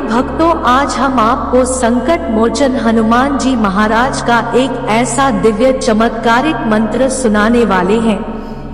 भक्तों, आज हम आपको संकट मोचन हनुमान जी महाराज का एक ऐसा दिव्य चमत्कारिक मंत्र सुनाने वाले हैं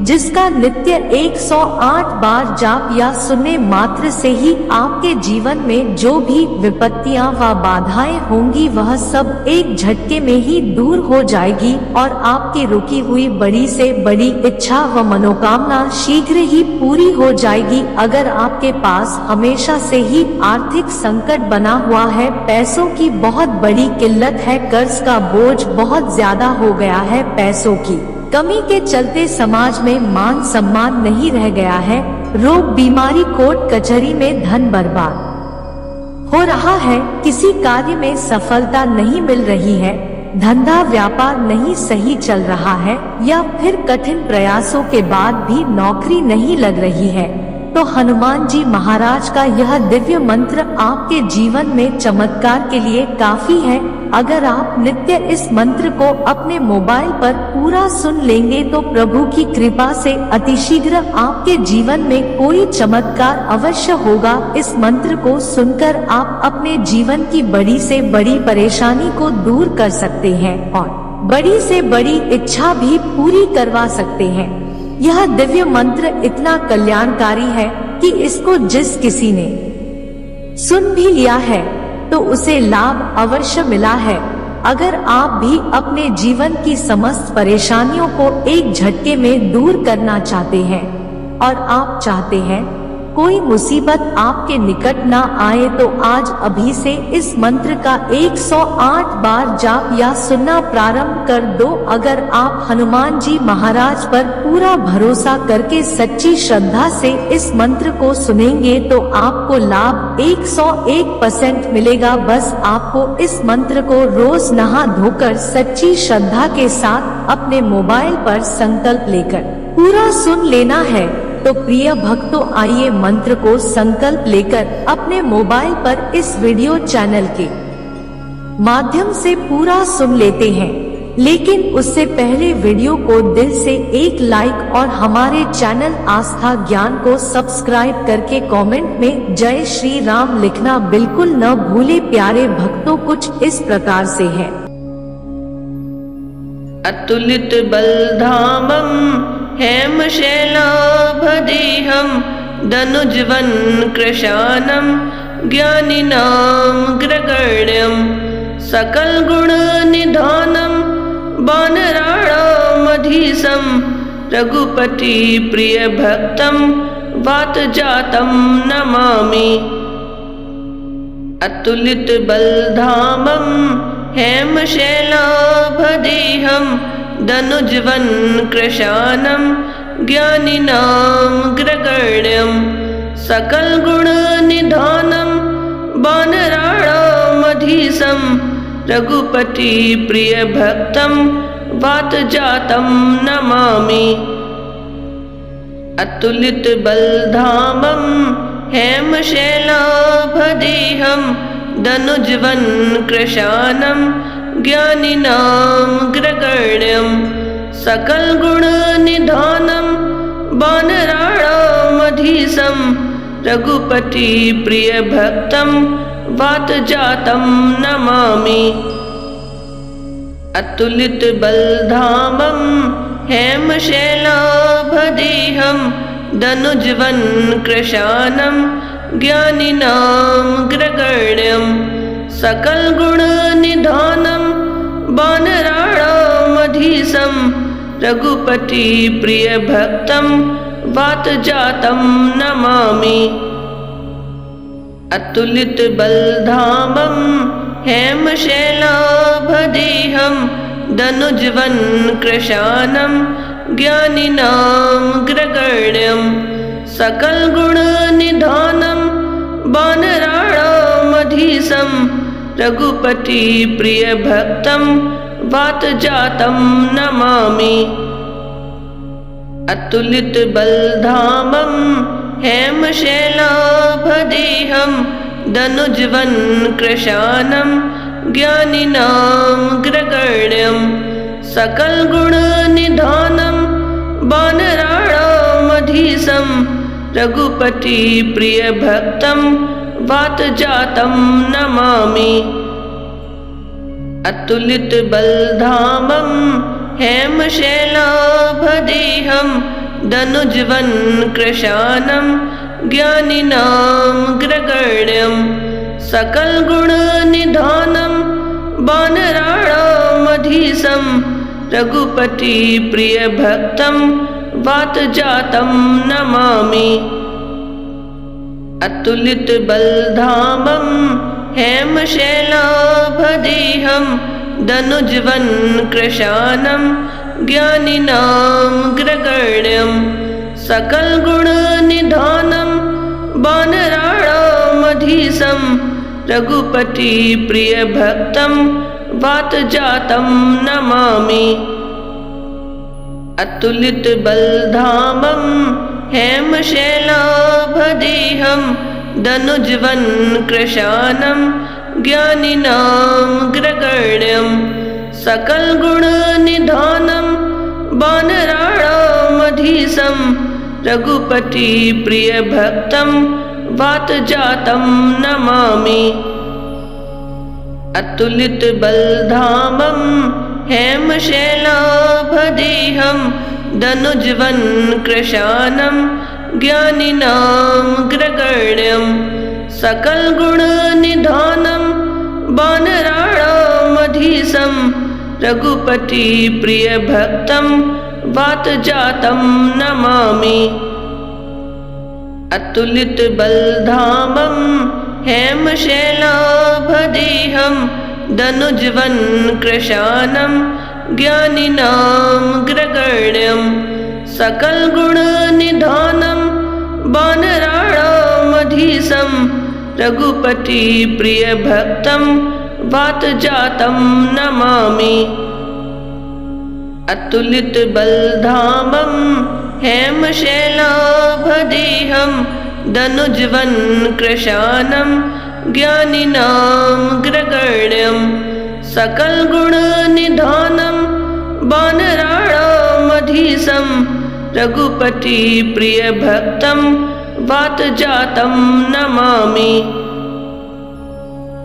जिसका नित्य 108 बार जाप या सुनने मात्र से ही आपके जीवन में जो भी विपत्तियां व बाधाएं होंगी वह सब एक झटके में ही दूर हो जाएगी और आपकी रुकी हुई बड़ी से बड़ी इच्छा व मनोकामना शीघ्र ही पूरी हो जाएगी। अगर आपके पास हमेशा से ही आर्थिक संकट बना हुआ है, पैसों की बहुत बड़ी किल्लत है, कर्ज का बोझ बहुत ज्यादा हो गया है, पैसों की कमी के चलते समाज में मान सम्मान नहीं रह गया है, रोग बीमारी कोर्ट कचहरी में धन बर्बाद हो रहा है, किसी कार्य में सफलता नहीं मिल रही है, धंधा व्यापार नहीं सही चल रहा है या फिर कठिन प्रयासों के बाद भी नौकरी नहीं लग रही है, तो हनुमान जी महाराज का यह दिव्य मंत्र आपके जीवन में चमत्कार के लिए काफी है। अगर आप नित्य इस मंत्र को अपने मोबाइल पर पूरा सुन लेंगे तो प्रभु की कृपा से अतिशीघ्र आपके जीवन में कोई चमत्कार अवश्य होगा। इस मंत्र को सुनकर आप अपने जीवन की बड़ी से बड़ी परेशानी को दूर कर सकते हैं और बड़ी से बड़ी इच्छा भी पूरी करवा सकते हैं। यह दिव्य मंत्र इतना कल्याणकारी है कि इसको जिस किसी ने सुन भी लिया है तो उसे लाभ अवश्य मिला है। अगर आप भी अपने जीवन की समस्त परेशानियों को एक झटके में दूर करना चाहते हैं और आप चाहते हैं कोई मुसीबत आपके निकट ना आए तो आज अभी से इस मंत्र का 108 बार जाप या सुनना प्रारंभ कर दो। अगर आप हनुमान जी महाराज पर पूरा भरोसा करके सच्ची श्रद्धा से इस मंत्र को सुनेंगे तो आपको लाभ 101% मिलेगा। बस आपको इस मंत्र को रोज नहा धोकर सच्ची श्रद्धा के साथ अपने मोबाइल पर संकल्प लेकर पूरा सुन लेना है। तो प्रिय भक्तों, आइए मंत्र को संकल्प लेकर अपने मोबाइल पर इस वीडियो चैनल के माध्यम से पूरा सुन लेते हैं। लेकिन उससे पहले वीडियो को दिल से एक लाइक और हमारे चैनल आस्था ज्ञान को सब्सक्राइब करके कमेंट में जय श्री राम लिखना बिल्कुल न भूले। प्यारे भक्तों, कुछ इस प्रकार से है। अतुलित बलधामम हेमशैलाभदेहं दनुजवन कृशानं ज्ञानिनां ग्रगण्यं सकल गुण निधानं वानराणामधीशं रघुपति प्रिय भक्तं वातजातं नमामि। अतुलित बलधामं हेमशैलाभदेहं दनुजवन कृशानं ज्ञानिनां ग्रगण्यं सकल गुण निधानं वानराणामधीशं रघुपति प्रिय भक्तं वातजातं नमामि। अतुलित बलधामं हेमशैलाभदेहं दनुजवन कृशानं ज्ञानिनां ग्रगण्यं सकल गुण निधानं वानराणामधीशं रघुपति प्रिय भक्तं वातजातं नमामि। अतुलित बलधामं हेमशैलाभदेहं दनुजवन कृशानं ज्ञानिनां ग्रगण्यं सकल गुण निधानं वानराणामधीशं रघुपति प्रिय भक्तं वातजातं नमामि। अतुलित बलधामं हेमशैलाभदेहं दनुजवन कृशानं ज्ञानिनां ग्रगण्यं सकल गुण निधानं वानराणामधीशं रघुपति प्रिय भक्तं वातजातं नमामि। अतुलित बलधामं हेमशैलाभदेहं दनुजवन कृशानं ज्ञानिनां ग्रगण्यं सकल गुण निधानं वानराणामधीशं रघुपति प्रिय भक्तं वातजातं नमामि। अतुलितबलधामं हेमशैलाभदेहं दनुजवनकृशानं ज्ञानिनामग्रगण्यं सकलगुणनिधानं वानराणामधीशं रघुपतिप्रियभक्तं वातजातं नमामि। अतुलितबलधामं हेमशैलाभदेहं दनुजवनकृशानं ज्ञानिनामग्रगण्यं सकलगुणनिधानं वानराणामधीशं रघुपतिप्रियभक्तं वातजातं नमामि। अतुलितबलधामं हेमशैलाभदेहं दनुजवनकृशानं ज्ञानिनामग्रगण्यं सकलगुणनिधानं वानराणामधीशं रघुपतिप्रियभक्तं वातजातं नमामि। अतुलितबलधामं हेमशैलाभदेहं दनुजवनकृशानं ज्ञानिनामग्रगण्यं सकलगुणनिधानं वानराणामधीशं रघुपतिप्रियभक्तं वातजातं नमामि। अतुलितबलधामं हेमशैलाभदेहं दनुजवनकृशानं ज्ञानिनामग्रगण्यं सकलगुणनिधानं वानराणामधीशं रघुपतिप्रियभक्तं वातजातं नमामि। अतुलितबलधामं हेमशैलाभदेहं दनुजवनकृशानं ज्ञानिनामग्रगण्यं सकलगुणनिधानं वानराणामधीशं रघुपतिप्रियभक्तं वातजातं नमामि।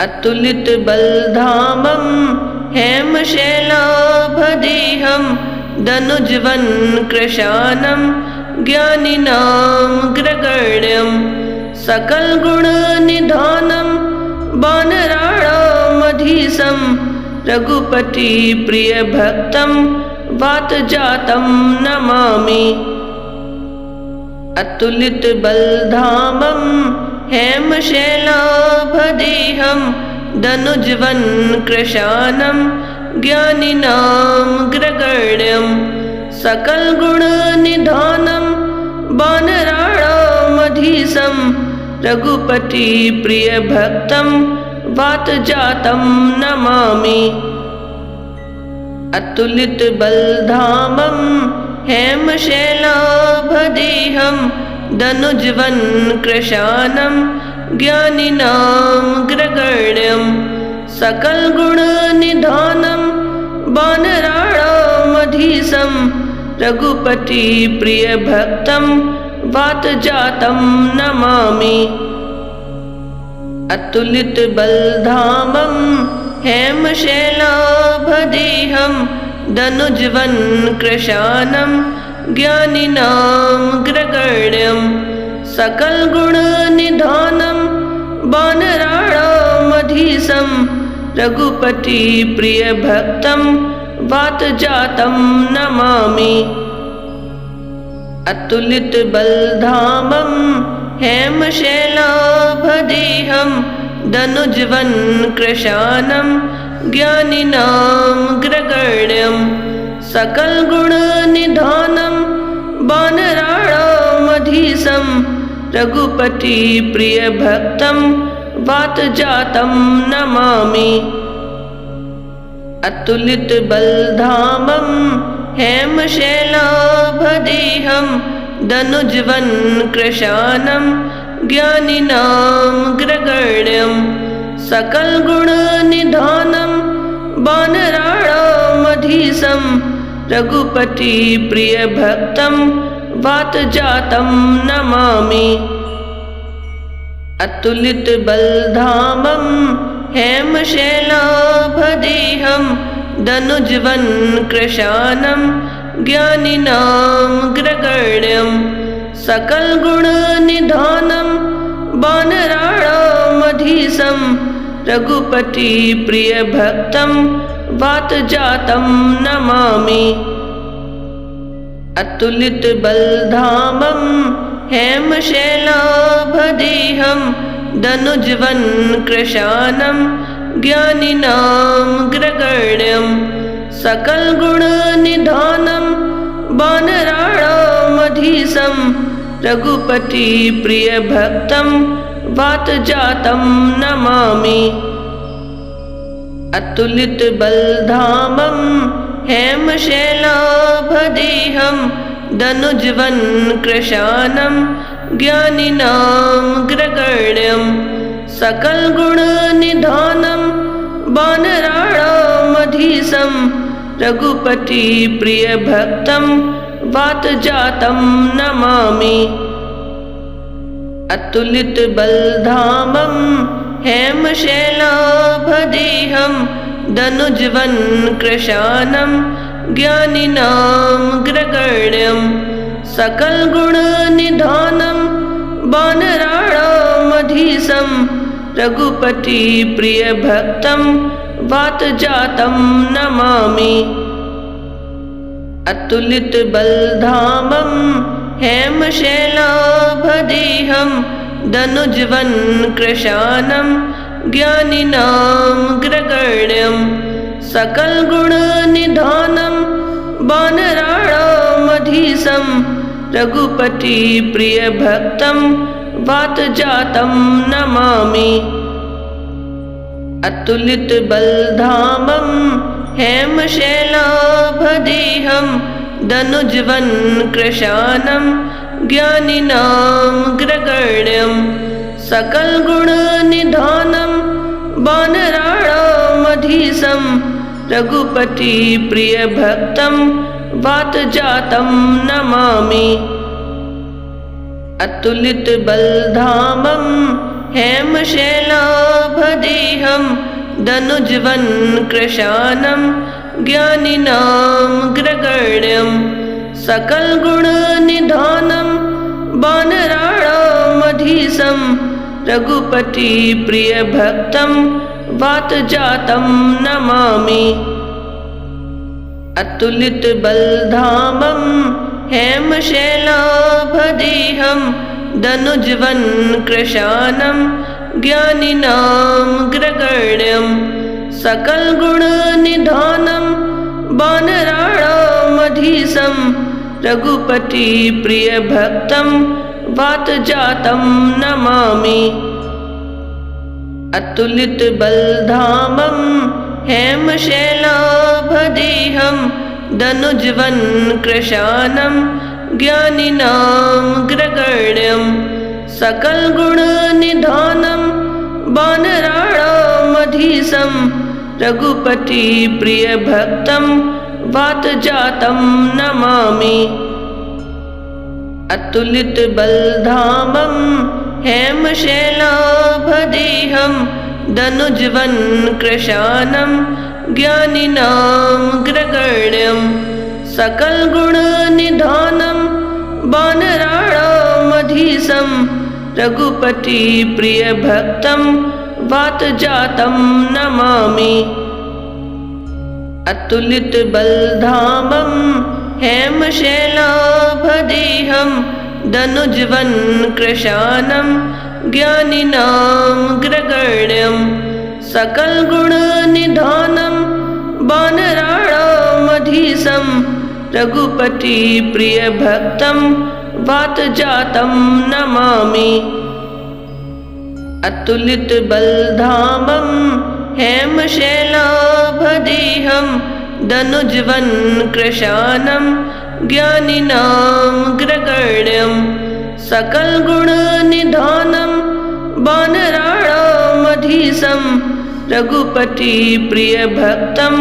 अतुलितबलधामं हेमशैलाभदेहं दनुजवनकृशानं ज्ञानिनामग्रगण्यं सकलगुणनिधानं वानराणामधीशं रघुपतिप्रियभक्तं वातजातं नमामि। अतुलितबलधामं हेमशैलाभदेहं दनुजवनकृशानं ज्ञानिनामग्रगण्यं सकलगुणनिधानं वानराणामधीशं रघुपतिप्रियभक्तं वातजातं नमामि। अतुलितबलधामं हेमशैलाभदेहं दनुजवनकृशानं ज्ञानिनामग्रगण्यं सकलगुणनिधानं वानराणामधीशं रघुपतिप्रियभक्तं वातजातं नमामि। अतुलितबलधामं हेमशैलाभदेहं दनुजवनकृशानं ज्ञानिनामग्रगण्यं सकलगुणनिधानं वानराणामधीशं रघुपतिप्रियभक्तं वातजातं नमामि। अतुलितबलधामं हेमशैलाभदेहं दनुजवनकृशानं ज्ञानिनामग्रगण्यं सकलगुणनिधानं वानराणामधीशं रघुपतिप्रियभक्तं वातजातं नमामि। अतुलितबलधामं हेमशैलाभदेहं दनुजवनकृशानं ज्ञानिनामग्रगण्यं सकलगुणनिधानं वानराणामधीशं रघुपतिप्रियभक्तं वातजातं नमामि। अतुलित बलधामं हेमशैलाभदेहं दनुजवन कृशानं ज्ञानिनां ग्रगण्यं सकलगुणनिधानं वानराणामधीशं रघुपति प्रियभक्तं वातजातं नमामि। अतुलित बलधामं हेमशैलाभदेहं दनुजवन कृशानं ज्ञानिनां ग्रगण्यं सकलगुणनिधानं वानराणामधीशं रघुपति प्रियभक्तं वातजातं नमामि। अतुलित बलधामं हेमशैलाभदेहं दनुजवन कृशानं ज्ञानिनां ग्रगण्यं सकलगुणनिधानं वानराणामधीशं रघुपति प्रियभक्तं वातजातं नमामि। अतुलित बलधामं हेमशैलाभदेहं दनुजवन कृशानं ज्ञानिनां ग्रगण्यं सकलगुणनिधानं वानराणामधीशं रघुपति प्रियभक्तं वातजातं नमामि। अतुलित बलधामं हेमशैलाभदेहं दनुजवन कृशानं ज्ञानिनां ग्रगण्यं सकलगुणनिधानं वानराणामधीशं रघुपति प्रियभक्तं वातजातं नमामि। अतुलित बलधामं हेमशैलाभदेहं दनुजवन कृशानं ज्ञानिनां ग्रगण्यं सकलगुणनिधानं वानराणामधीशं रघुपति प्रियभक्तं वातजातं नमामि। अतुलित बलधामं हेमशैलाभदेहं दनुजवन कृशानं ज्ञानिनां ग्रगण्यं सकलगुणनिधानं वानराणामधीशं रघुपति प्रियभक्तं वातजातं नमामि। अतुलित बलधामं हेमशैलाभदेहं दनुजवन कृशानं ज्ञानिनां ग्रगण्यं सकलगुणनिधानं वानराणामधीशं रघुपति प्रियभक्तं वातजातं नमामि। अतुलित बलधामं हेमशैलाभदेहं दनुजवन कृशानं ज्ञानिनां ग्रगण्यं सकलगुणनिधानं वानराणामधीशं रघुपति प्रियभक्तं वातजातं नमामि। अतुलित बलधामं हेमशैलाभदेहं दनुजवन कृशानं ज्ञानिनां ग्रगण्यं सकलगुणनिधानं वानराणामधीशं रघुपति प्रियभक्तं वातजातं नमामि। अतुलित बलधामं हेमशैलाभदेहं दनुजवन कृशानं ज्ञानिनां ग्रगण्यं सकलगुणनिधानं वानराणामधीशं रघुपति प्रियभक्तं वातजातं नमामि। अतुलित बलधामं हेमशैलाभदेहं दनुजवन कृशानं ज्ञानिनां ग्रगण्यं सकलगुणनिधानं वानराणामधीशं रघुपति प्रियभक्तं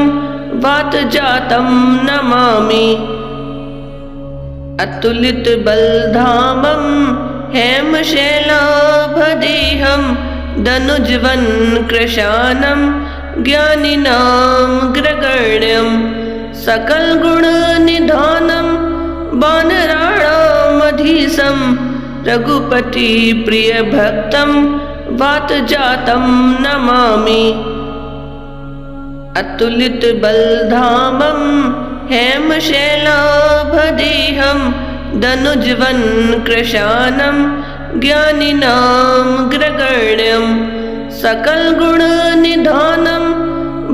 वातजातं नमामि। अतुलित बलधामं हेमशैलाभदेहं दनुज्वन्कृशानं ज्ञानिनामग्रगण्यं सकलगुणनिधानं वानराणामधीशं रघुपतिप्रियभक्तं वातजातं नमामि। अतुलितबलधामं हेमशैलाभदेहं दनुज्वन्कृशानं ज्ञानिनामग्रगण्यं सकलगुणनिधानं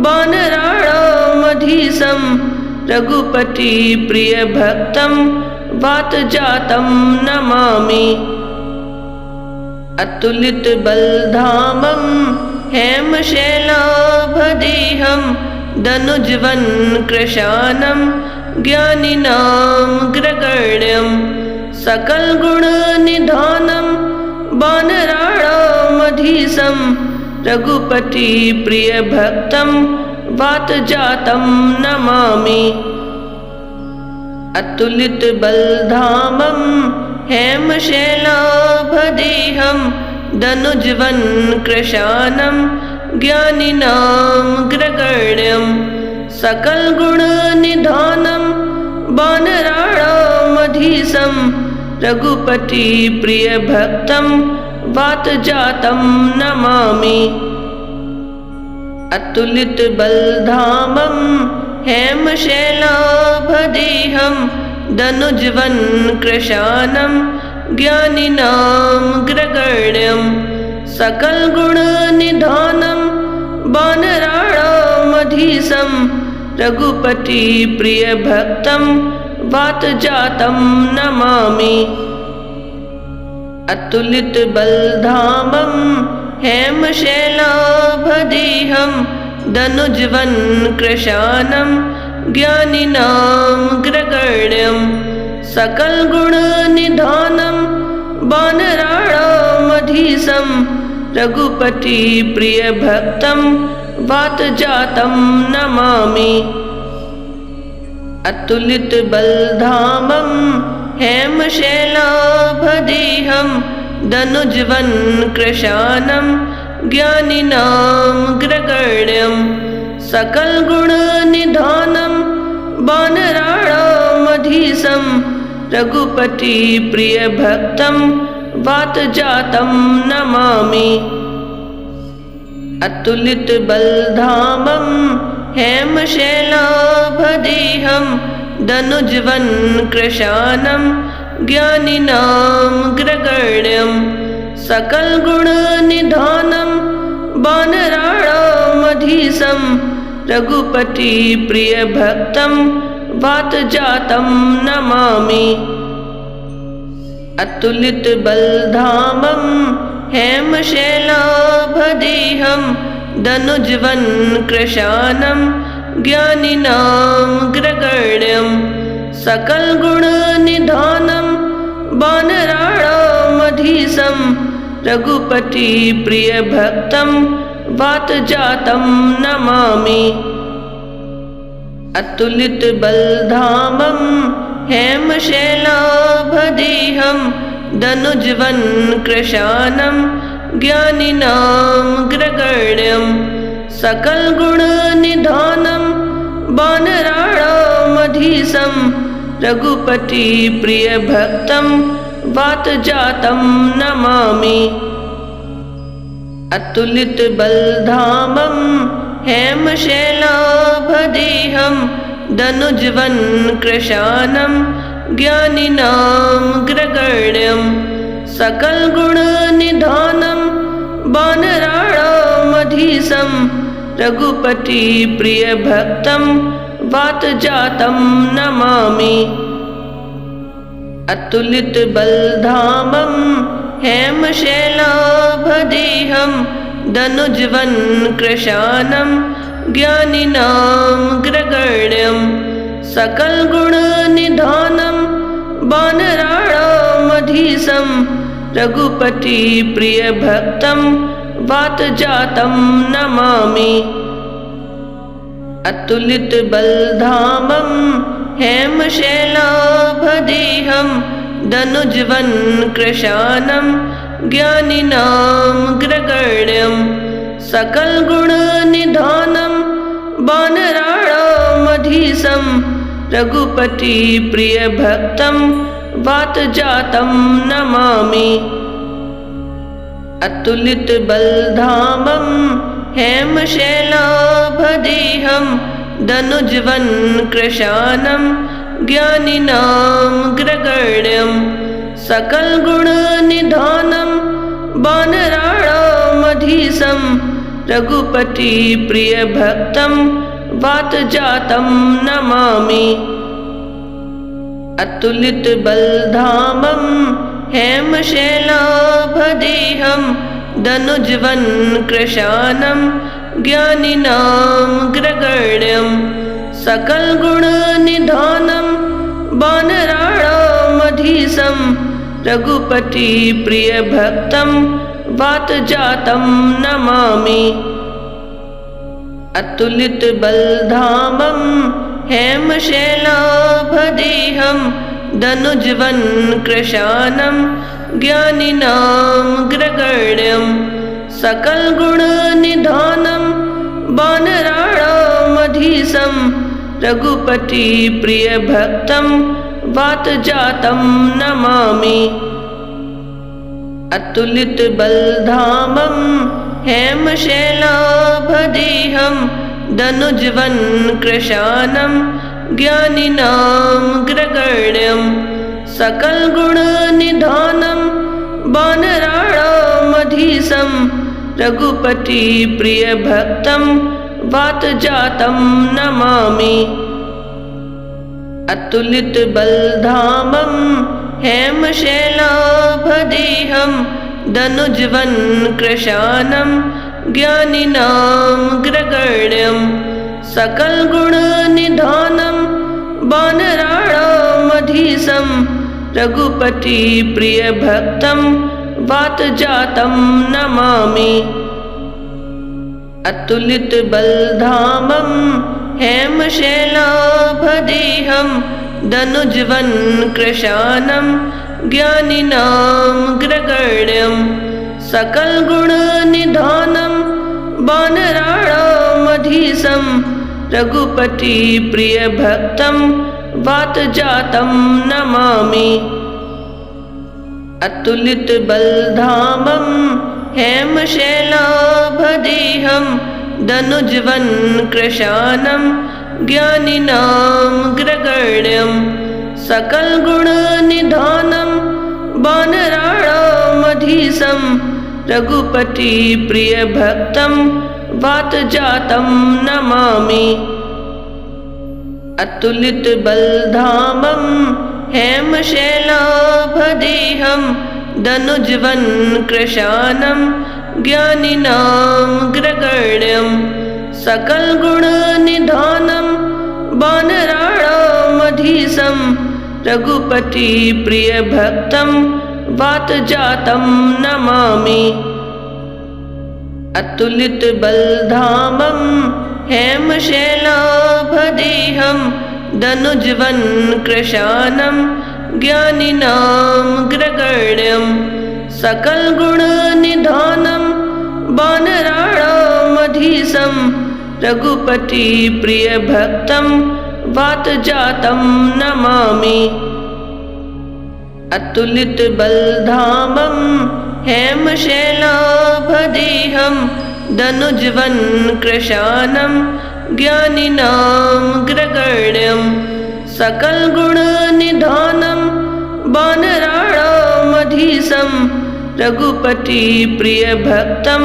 वानराणामधीशं रघुपतिप्रियभक्तं वातजातं नमामि। अतुलितबलधामं हेमशैलाभदेहं दनुज्वन्कृशानं ज्ञानिनामग्रगण्यं सकलगुणनिधानं वानराणामधीशं रघुपतिप्रियभक्तं वातजातं नमामि। अतुलितबलधामं हेमशैलाभदेहं दनुज्वन्कृशानं ज्ञानिनामग्रगण्यं सकलगुणनिधानं वानराणामधीशं रघुपतिप्रियभक्तं वातजातं नमामि। अतुलितबलधामं हेमशैलाभदेहं दनुज्वन्कृशानं ज्ञानिनामग्रगण्यं सकलगुणनिधानं वानराणामधीशं रघुपतिप्रियभक्तं वातजातं नमामि। अतुलितबलधामं हेमशैलाभदेहं दनुज्वन्कृशानं ज्ञानिनामग्रगण्यं सकलगुणनिधानं वानराणामधीशं रघुपतिप्रियभक्तं वातजातं नमामि। अतुलितबलधामं हेमशैलाभदेहं दनुज्वन्कृशानं ज्ञानिनामग्रगण्यं सकलगुणनिधानं वानराणामधीशं रघुपतिप्रियभक्तं वातजातं नमामि। अतुलितबलधामं हेमशैलाभदेहं दनुज्वन्कृशानं ज्ञानिनामग्रगण्यं सकलगुणनिधानं वानराणामधीशं रघुपतिप्रियभक्तं वातजातं नमामि। अतुलितबलधामं हेमशैलाभदेहं दनुज्वन्कृशानं ज्ञानिनामग्रगण्यं सकलगुणनिधानं वानराणामधीशं रघुपतिप्रियभक्तं वातजातं नमामि। अतुलितबलधामं हेमशैलाभदेहं दनुज्वन्कृशानं ज्ञानिनामग्रगण्यं सकलगुणनिधानं वानराणामधीशं रघुपतिप्रियभक्तं वातजातं नमामि। अतुलितबलधामं हेमशैलाभदेहं दनुज्वन्कृशानं ज्ञानिनामग्रगण्यं सकलगुणनिधानं वानराणामधीशं रघुपतिप्रियभक्तं वातजातं नमामि। अतुलितबलधामं हेमशैलाभदेहं दनुज्वन्कृशानं ज्ञानिनामग्रगण्यं सकलगुणनिधानं वानराणामधीशं रघुपतिप्रियभक्तं वातजातं नमामि। अतुलितबलधामं हेमशैलाभदेहं दनुज्वन् कृशानं ज्ञानिनामग्रगण्यं सकलगुणनिधानं वानराणामधीशं रघुपतिप्रियभक्तं वातजातं नमामि। अतुलितबलधामं हेमशैलाभदेहं दनुज्वन् कृशानं ज्ञानिनामग्रगण्यं सकलगुणनिधानं वानराणामधीशं रघुपतिप्रियभक्तं वातजातं नमामि। अतुलितबलधामं हेमशैलाभदेहं दनुज्वन् कृशानं ज्ञानिनामग्रगण्यं सकलगुणनिधानं वानराणामधीशं रघुपतिप्रियभक्तं वातजातं नमामि। अतुलितबलधामं हेमशैलाभदेहं दनुज्वन् कृशानं ज्ञानिनामग्रगण्यं सकलगुणनिधानं वानराणामधीशं रघुपतिप्रियभक्तं वातजातं नमामि। अतुलितबलधामं हेमशैलाभदेहं दनुज्वन् कृशानं ज्ञानिनामग्रगण्यं सकलगुणनिधानं वानराणामधीशं रघुपतिप्रियभक्तं वातजातं नमामि। अतुलितबलधामं हेमशैलाभदेहं दनुज्वन् कृशानं ज्ञानिनामग्रगण्यं सकलगुणनिधानं वानराणामधीशं रघुपतिप्रियभक्तं वातजातं नमामि। अतुलितबलधामं हेमशैलाभदेहं दनुज्वन् कृशानं ज्ञानिनामग्रगण्यं सकलगुणनिधानं वानराणामधीशं रघुपतिप्रियभक्तं वातजातं नमामि। अतुलितबलधामं हेमशैलाभदेहं दनुज्वन् कृशानं ज्ञानिनामग्रगण्यं सकलगुणनिधानं वानराणामधीशं रघुपतिप्रियभक्तं वातजातं नमामि। अतुलितबलधामं हेमशैलाभदेहं दनुज्वन् कृशानं ज्ञानिनामग्रगण्यं सकलगुणनिधानं वानराणामधीशं रघुपतिप्रियभक्तं वातजातं नमामि। अतुलितबलधामं हेमशैलाभदेहं दनुज्वन् कृशानं ज्ञानिनामग्रगण्यं सकलगुणनिधानं वानराणामधीशं रघुपतिप्रियभक्तं वातजातं नमामि। अतुलितबलधामं हेमशैलाभदेहं दनुज्वन् कृशानं ज्ञानिनामग्रगण्यं सकलगुणनिधानं वानराणामधीशं रघुपतिप्रियभक्तं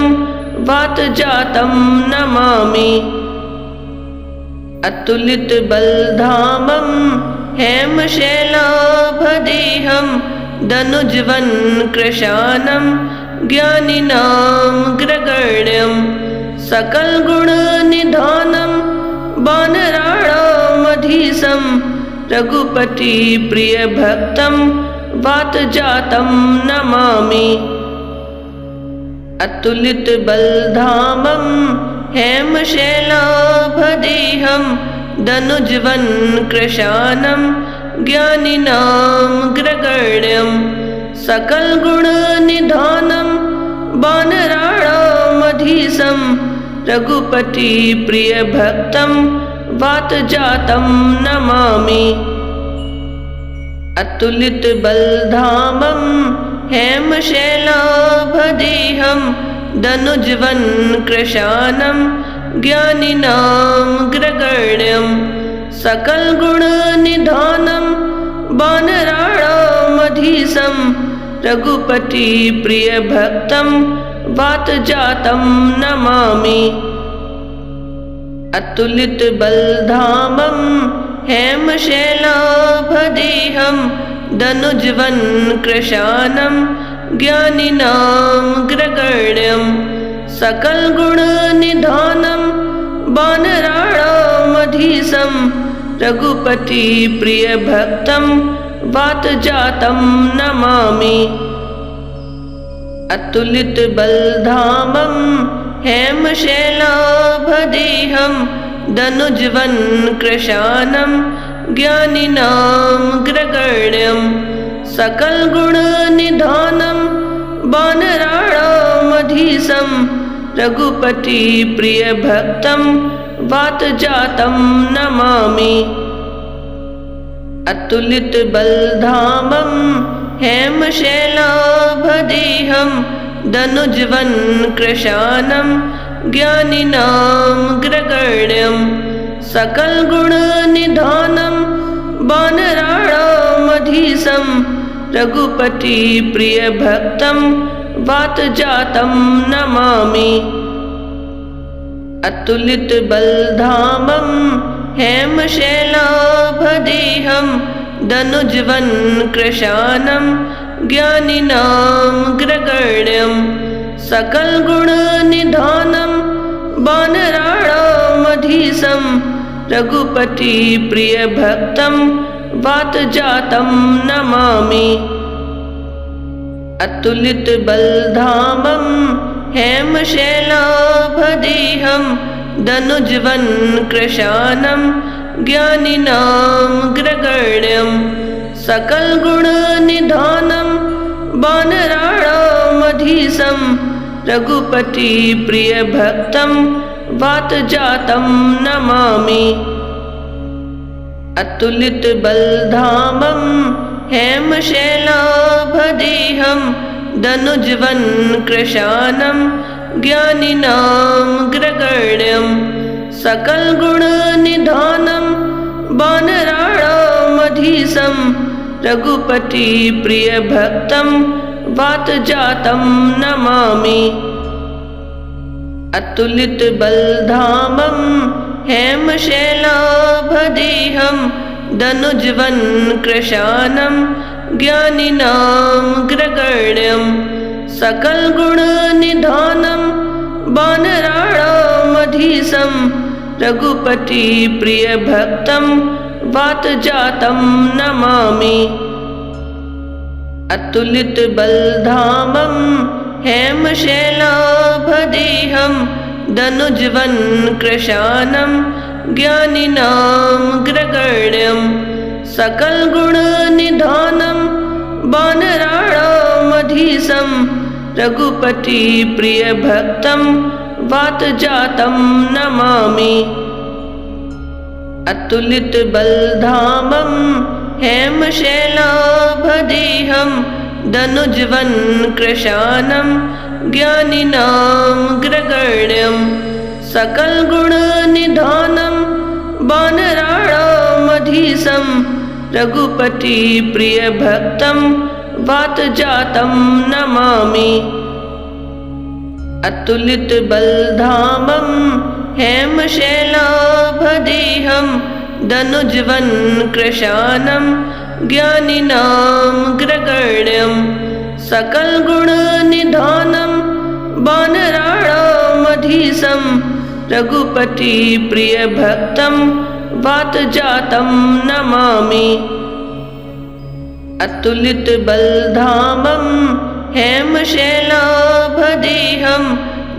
वातजातं नमामि। अतुलितबलधामं हेमशैलाभदेहं दनुज्वन् कृशानं ज्ञानिनामग्रगण्यं सकलगुणनिधानं वानराणामधीशं रघुपतिप्रियभक्तं वातजातं नमामि। अतुलितबलधामं हेमशैलाभदेहं दनुज्वन् कृशानं ज्ञानिनामग्रगण्यं सकलगुणनिधानं वानराणामधीशं रघुपतिप्रियभक्तं वातजातं नमामि। अतुलितबलधामं हेमशैलाभदेहं दनुजवनकृशानं ज्ञानिनामग्रगण्यं सकलगुणनिधानं वानराणामधीशं रघुपतिप्रियभक्तं वातजातं नमामि। अतुलितबलधामं हेमशैलाभदेहं दनुजवनकृशानं ज्ञानिनामग्रगण्यं सकलगुणनिधानं वानराणामधीशं रघुपतिप्रियभक्तं वातजातं नमामि। अतुलितबलधामं हेमशैलाभदेहं दनुजवनकृशानं ज्ञानिनामग्रगण्यं सकलगुणनिधानं वानराणामधीशं रघुपतिप्रियभक्तं वातजातं नमामि। अतुलितबलधामं हेमशैलाभदेहं दनुजवनकृशानं ज्ञानिनामग्रगण्यं सकलगुणनिधानं वानराणामधीशं रघुपतिप्रियभक्तं वातजातं नमामि। अतुलितबलधामं हेमशैलाभदेहं दनुजवनकृशानं ज्ञानिनामग्रगण्यं सकलगुणनिधानं वानराणामधीशं रघुपतिप्रियभक्तं वातजातं नमामि। अतुलितबलधामं हेमशैलाभदेहं दनुजवनकृशानं ज्ञानिनामग्रगण्यं सकलगुणनिधानं वानराणामधीशं रघुपतिप्रियभक्तं वातजातं नमामि। अतुलितबलधामं हेमशैलाभदेहं दनुजवनकृशानं ज्ञानिनामग्रगण्यं सकलगुणनिधानं वानराणामधीशं रघुपतिप्रियभक्तं वातजातं नमामि। अतुलितबलधामं हेमशैलाभदेहं दनुजवनकृशानं ज्ञानिनामग्रगण्यं सकलगुणनिधानं वानराणामधीशं रघुपतिप्रियभक्तं वातजातं नमामि। अतुलितबलधामं हेमशैलाभदेहं दनुजवनकृशानं ज्ञानिनामग्रगण्यं सकलगुणनिधानं वानराणामधीशं रघुपतिप्रियभक्तं वातजातं नमामि। अतुलितबलधामं हेमशैलाभदेहं दनुजवनकृशानं ज्ञानिनामग्रगण्यं सकलगुणनिधानं वानराणामधीशं रघुपतिप्रियभक्तं वातजातं नमामि। अतुलितबलधामं हेमशैलाभदेहं दनुजवनकृशानं ज्ञानिनामग्रगण्यं सकलगुणनिधानं वानराणामधीशं रघुपतिप्रियभक्तं वातजातं नमामि। अतुलितबलधामं हेमशैलाभदेहं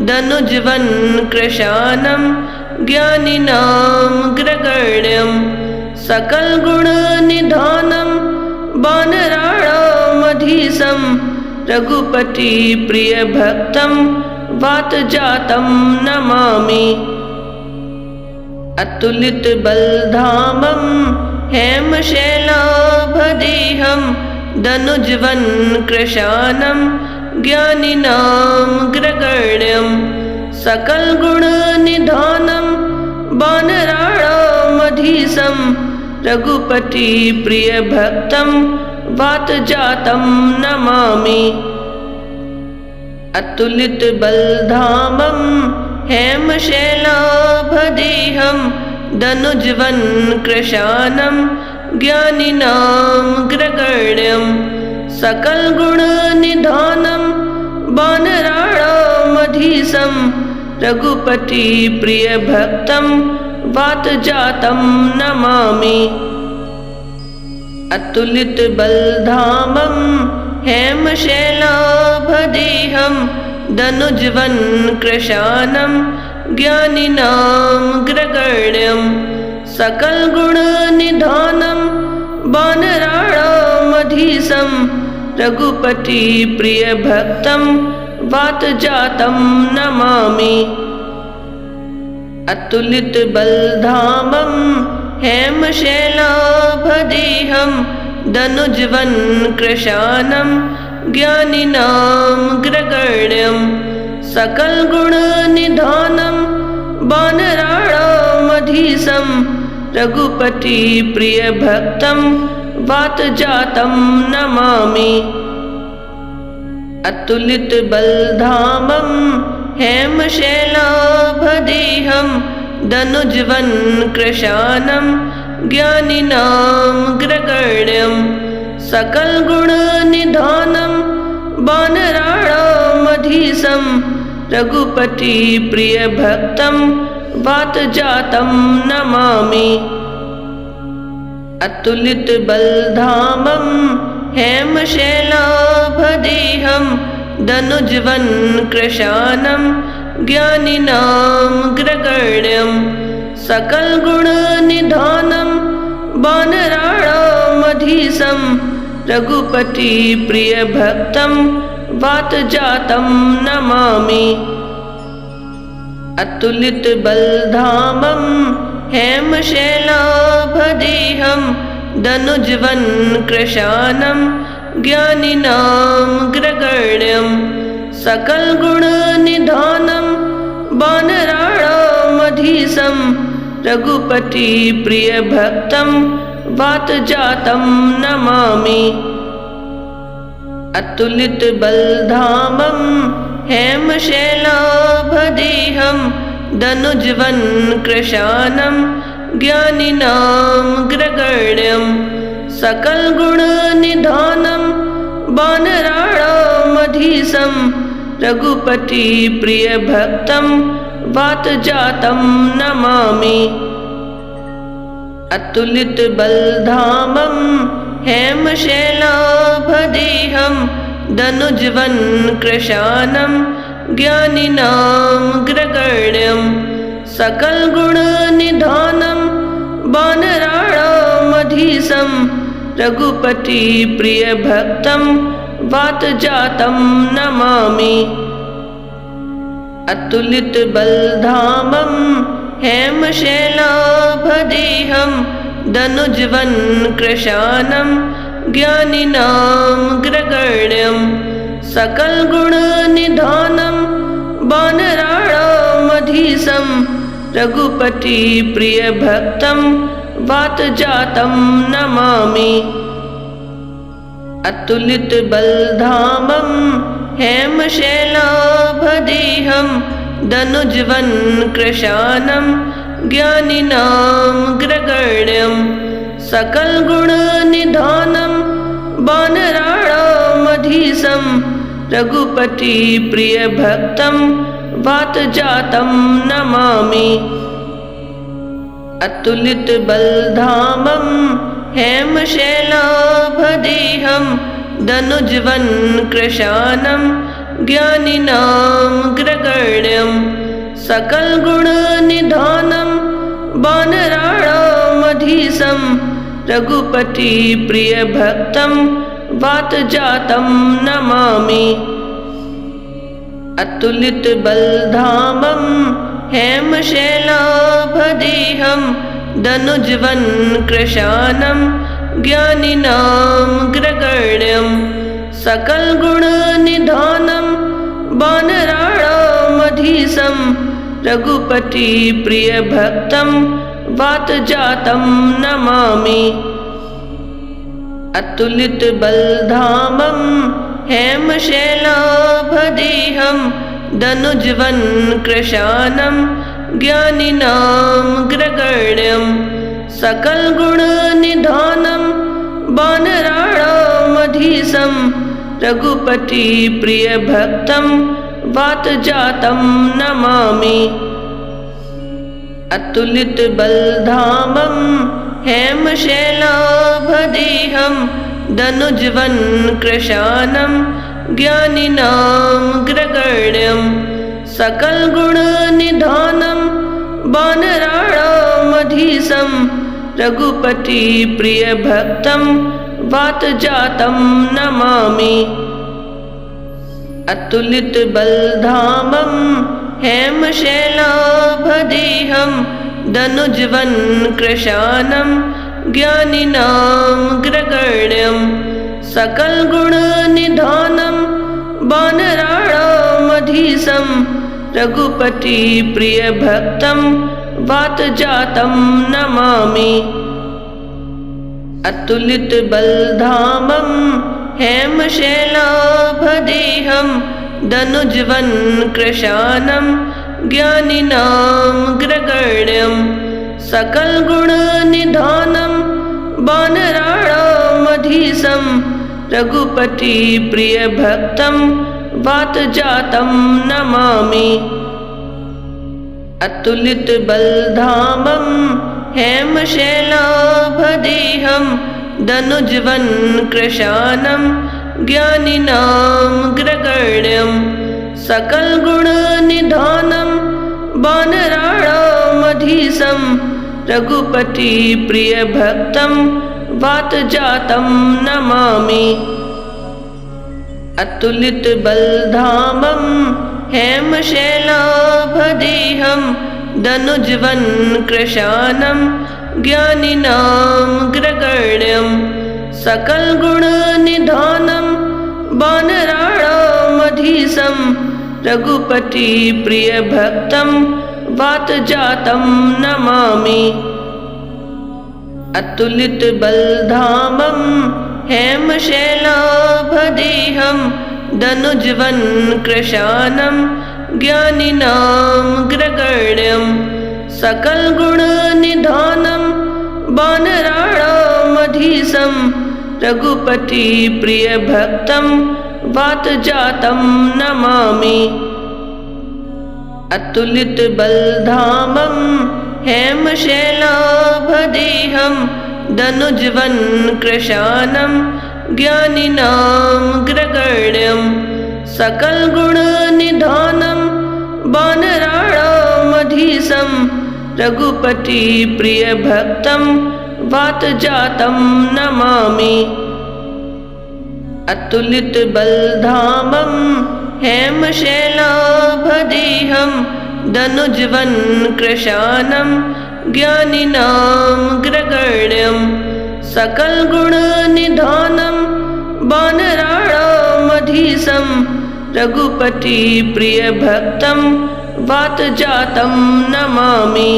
दनुजवनकृशानं ज्ञानिनामग्रगण्यं सकलगुणनिधानं वानराणामधीशं राणामधीशं रघुपति प्रियभक्तं वातजातं नमामि। अतुलित बलधामं हेमशैलाभदेहं दनुजवन कृशानं ज्ञानिनामग्रगण्यं सकल गुण निधानं वानराणामधीशं रघुपति प्रियभक्तं वातजातं नमामि। अतुलित बलधामं हेमशैलाभदेहं दनुजवन कृशानं ज्ञानिनामग्रगण्यं सकल गुण निधानं वानराणामधीशं रघुपति प्रियभक्तं वातजातं नमामि। अतुलित बलधामं हेमशैलाभदेहं दनुजवन कृशानं ज्ञानिनामग्रगण्यं सकल गुण निधानं वानराणामधीशं रघुपति प्रियभक्तं वातजातं नमामि। अतुलित बलधामं हेमशैलाभदेहं दनुजवन कृशानं ज्ञानिनामग्रगण्यं सकल गुण निधानं वानराणामधीशं रघुपति प्रियभक्तं वातजातं नमामि। अतुलित बलधामं हेमशैलाभदेहं दनुजवन कृशानं ज्ञानिनामग्रगण्यं सकल गुण निधानं वानराणामधीशं रघुपति प्रियभक्तं वातजातं नमामि। अतुलित बलधामं हेमशैलाभदेहं दनुजवन कृशानं ज्ञानिनामग्रगण्यं सकल गुण निधानं वानराणामधीशं रघुपति प्रियभक्तं वातजातं नमामि। अतुलित बलधामं हेमशैलाभदेहं दनुजवन कृशानं ज्ञानिनामग्रगण्यं सकल गुण निधानं वानराणामधीशं रघुपति प्रियभक्तं वातजातं नमामि। अतुलित बलधामं हेमशैलाभदेहं दनुजवन कृशानं ज्ञानिनामग्रगण्यं सकल गुण निधानं वानराणामधीशं रघुपति प्रियभक्तं वातजातं नमामि। अतुलित बलधामं हेमशैलाभदेहं दनुजवन कृशानं ज्ञानिनामग्रगण्यं सकल गुण निधानं वानराणामधीशं रघुपति प्रियभक्तं वातजातं नमामि। अतुलित बलधामं हेमशैलाभदेहं दनुजवन कृशानं ज्ञानिनामग्रगण्यं सकल गुण निधानं वानराणामधीशं रघुपति प्रियभक्तं वातजातं नमामि। अतुलित बलधामं हेमशैलाभदेहं दनुजवन कृशानं ज्ञानिनामग्रगण्यं सकल गुण निधानं वानराणामधीशं रघुपति प्रियभक्तं वातजातं नमामि। अतुलित बलधामं हेमशैलाभदेहं दनुजवन कृशानं ज्ञानिनामग्रगण्यं सकल गुण निधानं वानराणामधीशं रघुपति प्रियभक्तं वातजातं नमामि। अतुलितबलधामं हेमशैलाभदेहं दनुजवनकृशानं ज्ञानिनां ग्रगण्यं सकलगुणनिधानं वानराणामधीशं रघुपतिप्रियभक्तं वातजातं नमामि। अतुलितबलधामं हेमशैलाभदेहं दनुजवनकृशानं ज्ञानिनां ग्रगण्यं सकलगुणनिधानं वानराणामधीशं रघुपतिप्रियभक्तं वातजातं नमामि। अतुलितबलधामं हेमशैलाभदेहं दनुजवनकृशानं ज्ञानिनां ग्रगण्यं सकलगुणनिधानं वानराणामधीशं रघुपतिप्रियभक्तं वातजातं नमामि। अतुलितबलधामं हेमशैलाभदेहं दनुजवनकृशानं ज्ञानिनां ग्रगण्यं सकलगुणनिधानं वानराणामधीशं रघुपतिप्रियभक्तं वातजातं नमामि। अतुलितबलधामं हेमशैलाभदेहं दनुजवनकृशानं ज्ञानिनां ग्रगण्यं सकलगुणनिधानं वानराणामधीशं रघुपतिप्रियभक्तं वातजातं नमामि। अतुलितबलधामं हेमशैलाभदेहं दनुजवनकृशानं ज्ञानिनां ग्रगण्यं सकलगुणनिधानं वानराणामधीशं रघुपतिप्रियभक्तं वातजातं नमामि। अतुलितबलधामं हेमशैलाभदेहं दनुजवनकृशानं ज्ञानिनां ग्रगण्यं सकलगुणनिधानं वानराणामधीशं रघुपतिप्रियभक्तं वातजातं नमामि। अतुलितबलधामं हेमशैलाभदेहं दनुजवनकृशानं ज्ञानिनां ग्रगण्यं सकलगुणनिधानं वानराणामधीशं रघुपतिप्रियभक्तं वातजातं नमामि। अतुलितबलधामं हेमशैलाभदेहं दनुजवनकृशानं ज्ञानिनां ग्रगण्यं सकलगुणनिधानं वानराणामधीशं रघुपतिप्रियभक्तं वातजातं नमामि। अतुलितबलधामं हेमशैलाभदेहं दनुजवनकृशानं ज्ञानिनां ग्रगण्यं सकलगुणनिधानं वानराणामधीशं रघुपतिप्रियभक्तं वातजातं नमामि।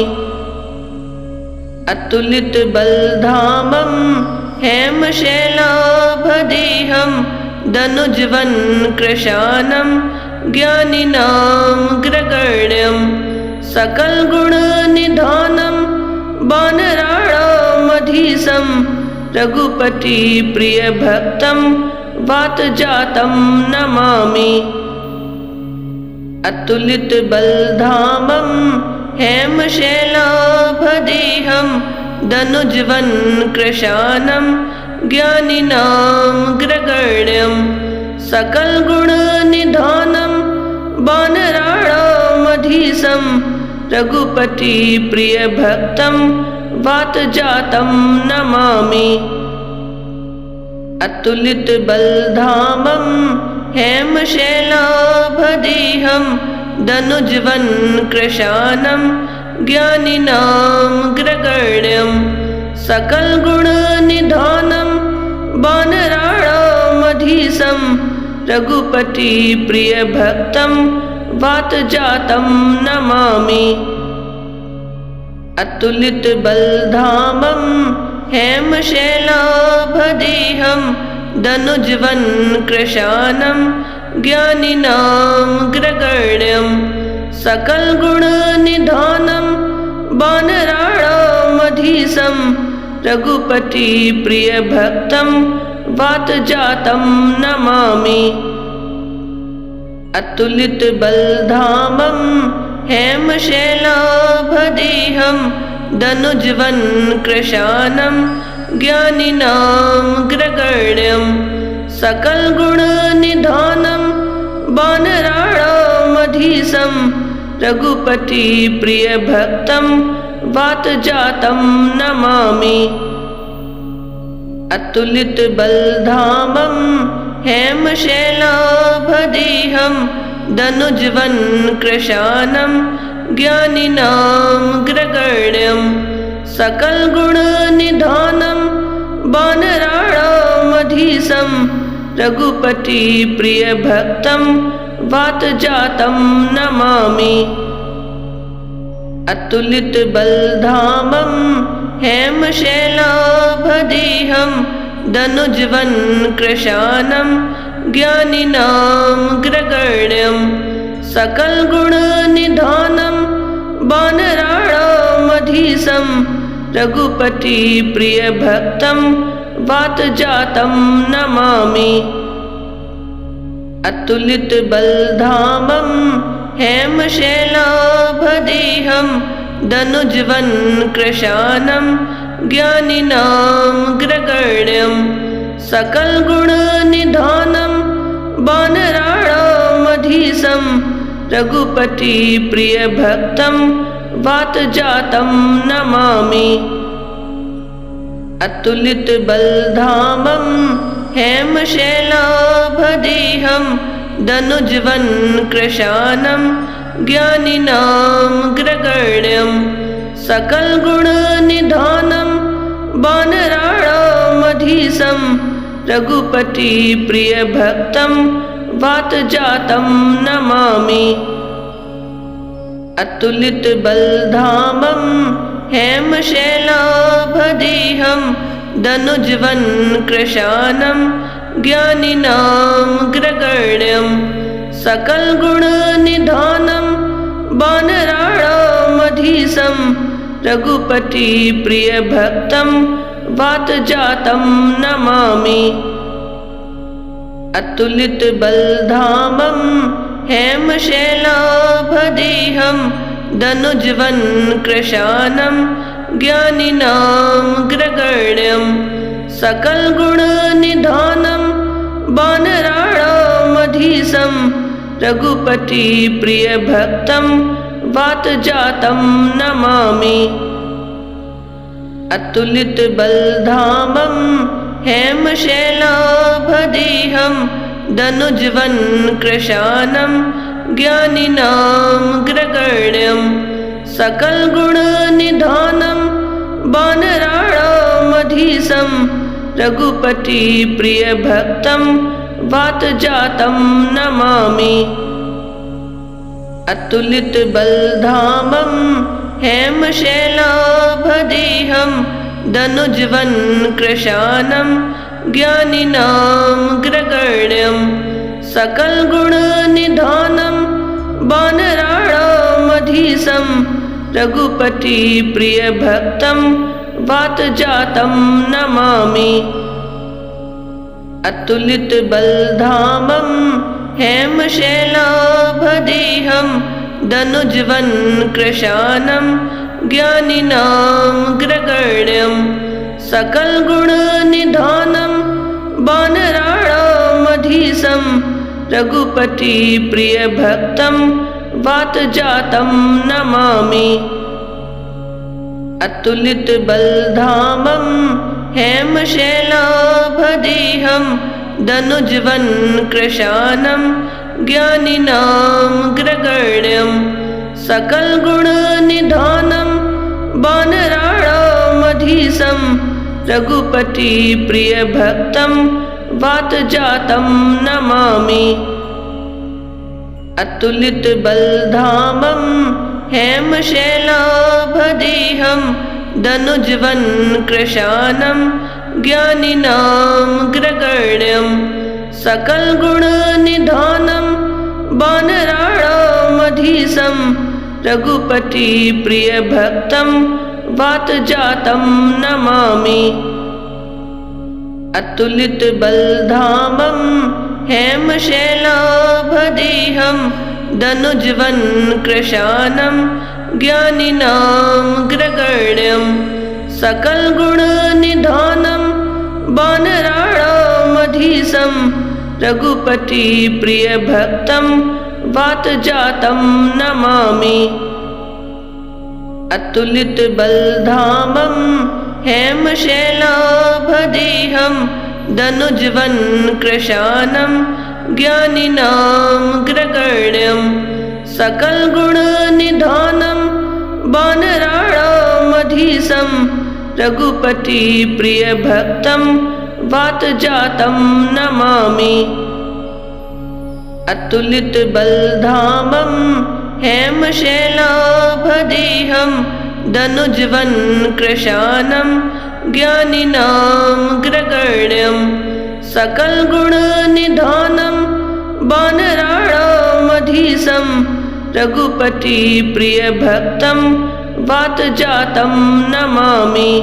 अतुलितबलधामं हेमशैलाभदेहं दनुजवनकृशानं ज्ञानिनां ग्रगण्यं सकलगुणनिधानं वानराणामधीशं रघुपतिप्रियभक्तं वातजातं नमामि। अतुलितबलधामं हेमशैलाभदेहं दनुजवनकृशानं ज्ञानिनां ग्रगण्यं सकलगुणनिधानं वानराणामधीशं रघुपतिप्रियभक्तं वातजातं नमामि। अतुलितबलधामं हेमशैलाभदेहं दनुजवन्कृशानं ज्ञानिनामग्रगण्यं सकलगुणनिधानं वानराणामधीशं रघुपतिप्रियभक्तं वातजातं नमामि। अतुलितबलधामं हेमशैलाभदेहं दनुजवन्कृशानं ज्ञानिनामग्रगण्यं सकलगुणनिधानं वानराणामधीशं रघुपतिप्रियभक्तं वातजातं नमामि। अतुलितबलधामं हेमशैलाभदेहं दनुजवन्कृशानं ज्ञानिनामग्रगण्यं सकलगुणनिधानं वानराणामधीशं रघुपतिप्रियभक्तं वातजातं नमामि। अतुलितबलधामं हेमशैलाभदेहं दनुजवन्कृशानं ज्ञानिनामग्रगण्यं सकलगुणनिधानं वानराणामधीशं रघुपतिप्रियभक्तं वातजातं नमामि। अतुलितबलधामं हेमशैलाभदेहं दनुजवन्कृशानं ज्ञानिनामग्रगण्यं सकलगुणनिधानं वानराणामधीशं रघुपतिप्रियभक्तं वातजातं नमामि। अतुलितबलधामं हेमशैलाभदेहं दनुजवन्कृशानं ज्ञानिनामग्रगण्यं सकलगुणनिधानं वानराणामधीशं रघुपतिप्रियभक्तं वातजातं नमामि। अतुलितबलधामं हेमशैलाभदेहं दनुजवन्कृशानं ज्ञानिनामग्रगण्यं सकलगुणनिधानं वानराणामधीशं रघुपतिप्रियभक्तं वातजातं नमामि। अतुलितबलधामं हेमशैलाभदेहं दनुजवन्कृशानं ज्ञानिनामग्रगण्यं सकलगुणनिधानं वानराणामधीशं रघुपतिप्रियभक्तं वातजातं नमामि। अतुलितबलधामं हेमशैलाभदेहं दनुजवन्कृशानं ज्ञानिनामग्रगण्यं सकलगुणनिधानं वानराणामधीशं रघुपतिप्रियभक्तं वातजातं नमामि। अतुलितबलधामं हेमशैलाभदेहं दनुजवन्कृशानं ज्ञानिनामग्रगण्यं सकलगुणनिधानं वानराणामधीशं रघुपतिप्रियभक्तं वातजातं नमामि। अतुलितबलधामं हेमशैलाभदेहं दनुजवन्कृशानं ज्ञानिनामग्रगण्यं सकलगुणनिधानं वानराणामधीशं रघुपतिप्रियभक्तं वातजातं नमामि। अतुलितबलधामं हेमशैलाभदेहं दनुजवन्कृशानं ज्ञानिनामग्रगण्यं सकलगुणनिधानं वानराणामधीशं रघुपतिप्रियभक्तं वातजातं नमामि। अतुलित बलधामं हेमशैलाभदेहं दनुजवन कृशानं ज्ञानिनां ग्रगण्यं सकल गुण निधानं वानराणामधीशं रघुपति प्रिय भक्तं वातजातं नमामि। अतुलित बलधामं हेमशैलाभदेहं दनुजवन कृशानं ज्ञानिनां ग्रगण्यं सकल गुण निधानं वानराणामधीशं रघुपति प्रिय भक्तं वातजातं नमामि। अतुलित बलधामं हेमशैलाभदेहं दनुजवन कृशानं ज्ञानिनां ग्रगण्यं सकल गुण निधानं वानराणामधीशं रघुपति प्रिय भक्तं वातजातं नमामि। अतुलित बलधामं हेमशैलाभदेहं दनुजवन कृशानं ज्ञानिनां ग्रगण्यं सकल गुण निधानं वानराणामधीशं रघुपति प्रिय भक्तं वातजातं नमामि। अतुलित बलधामं हेमशैलाभदेहं दनुजवन कृशानं ज्ञानिनां ग्रगण्यं सकल गुण निधानं वानराणामधीशं रघुपति प्रिय भक्तं वातजातं नमामि। अतुलित बलधामं हेमशैलाभदेहं दनुजवन कृशानं ज्ञानिनां ग्रगण्यं सकल गुण निधानं वानराणामधीशं रघुपति प्रिय भक्तं वातजातं नमामि। अतुलित बलधामं हेमशैलाभदेहं दनुजवन कृशानं ज्ञानिनां ग्रगण्यं सकल गुण निधानं वानराणामधीशं रघुपति प्रिय भक्तं वातजातं नमामि।